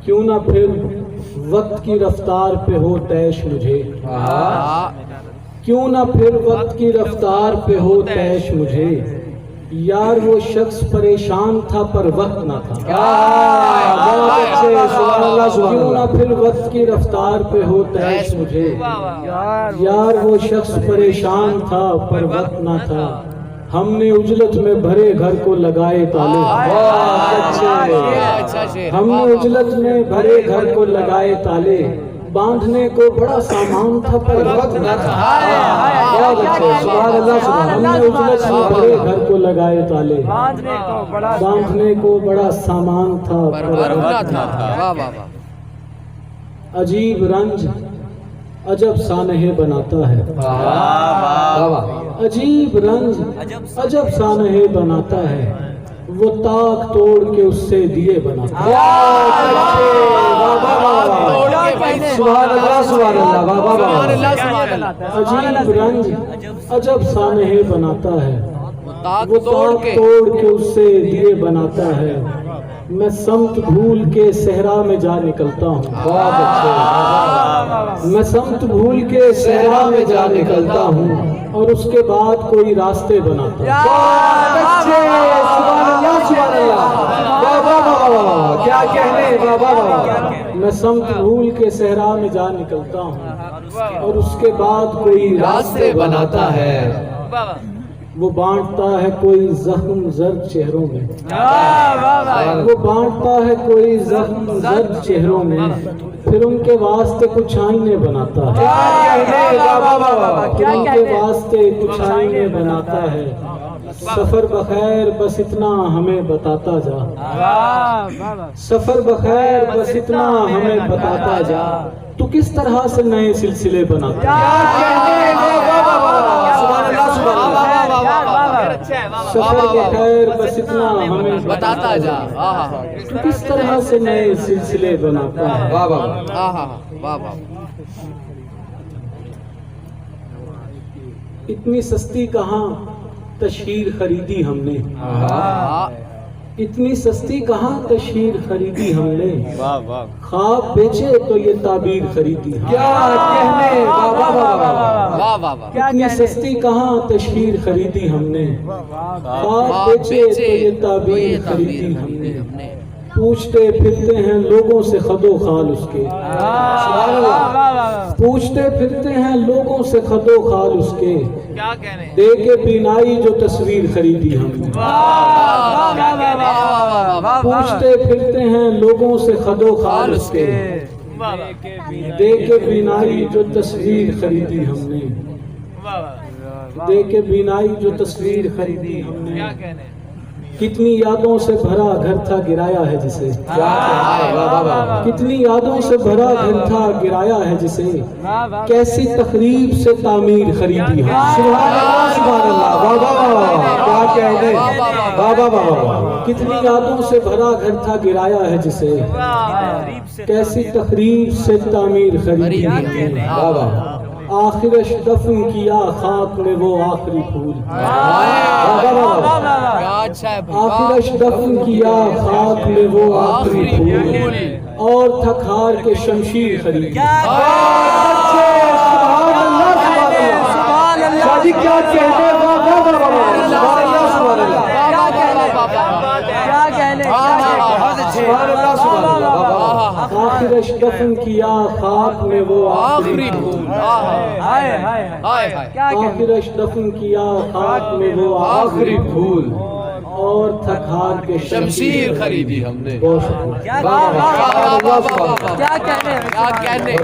کیوں نہ پھر وقت کی رفتار پہ ہو تیش مجھے، کیوں نہ پھر وقت کی رفتار پہ ہو تیش مجھے، یار وہ شخص پریشان تھا پر وقت نہ تھا۔ کیوں نہ پھر وقت کی رفتار پہ ہو تیش مجھے، یار وہ شخص پریشان تھا پر وقت نہ تھا، ہم نے اجلت میں بھرے گھر کو لگائے تالے، ہم نے اجلت میں بھرے گھر کو لگائے تالے، باندھنے کو بڑا سامان تھا پر وقت نہ تھا۔ ہم نے اجلت میں بھرے گھر کو لگائے تالے، باندھنے کو بڑا سامان تھا پر وقت نہ تھا۔ عجیب رنج عجب سانحے بناتا ہے، عجیب رنج عجب سانحے بناتا ہے، وہ تاک توڑ کے اس سے دیے بناتا ہے۔ عجیب رنج عجب سانحے بناتا ہے، وہ تاک توڑ کے اس سے دیے بناتا ہے، میں سمت بھول کے صحرا میں جا نکلتا ہوں، میں سمت بھول کے صحرا میں جا نکلتا ہوں، اور اس کے بعد کوئی راستے بناتا ہوں۔ کیا کہنے بابا، میں سمت بھول کے صحرا میں جا نکلتا ہوں، اور اس کے بعد کوئی راستے بناتا ہے، وہ بانٹتا ہے کوئی زخم زرد چہروں میں، وہ بانٹتا ہے کوئی زخم زرد چہروں میں، پھر ان کے واسطے کچھ آئینے بناتا ہے، پھر ان کے واسطے کچھ آئینے بناتا ہے، سفر بخیر بس اتنا ہمیں بتاتا جا، سفر بخیر بس اتنا ہمیں بتاتا جا، تو کس طرح سے نئے سلسلے بناتا سفر بخیر بس اتنا ہمیں بتاتا جا، تو کس طرح سے نئے سلسلے بناتا ہے۔ اتنی سستی کہاں تشہیر خریدی ہم نے، اتنی سستی کہاں تشہیر خریدی ہم نے، خواب بیچے تو یہ تعبیر خریدی ہم نے۔ کیا کہنے اتنی سستی کہاں تشہیر خریدی ہم نے، خواب بیچے تو یہ تعبیر خریدی ہم نے، پوچھتے پھرتے ہیں لوگوں سے خد و خال اس کے، پوچھتے پھرتے ہیں لوگوں سے خد و خال اس کے، دے کے بینائی جو تصویر خریدی ہم نے، پوچھتے پھرتے ہیں لوگوں سے خد و خال اس کے، دے کے بینائی جو تصویر خریدی ہم نے، دے کے بینائی جو تصویر خریدی ہم نے، کتنی یادوں سے بھرا گھر تھا گرایا ہے جسے، کتنی یادوں سے بھرا گھر تھا گرایا ہے جسے، کیسی تقریب سے تعمیر خریدی ہے۔ سبحان اللہ کیا کہنے بابا، کتنی یادوں سے بھرا گھر تھا گرایا ہے جسے، کیسی تقریب سے تعمیر خریدی ہے بابا، آخرش دفن کیا خاک میں وہ آخری پھول، آخرش دفن کیا خاک میں وہ آخری پھول، اور تھکار کے شمشیر خریدی۔ آخرش دفن کیا خاک میں وہ آخری پھول، آخرش دفن کیا خاک میں وہ آخری پھول، اور تھکار کے شمشیر خریدی ہم نے۔ کیا کہنے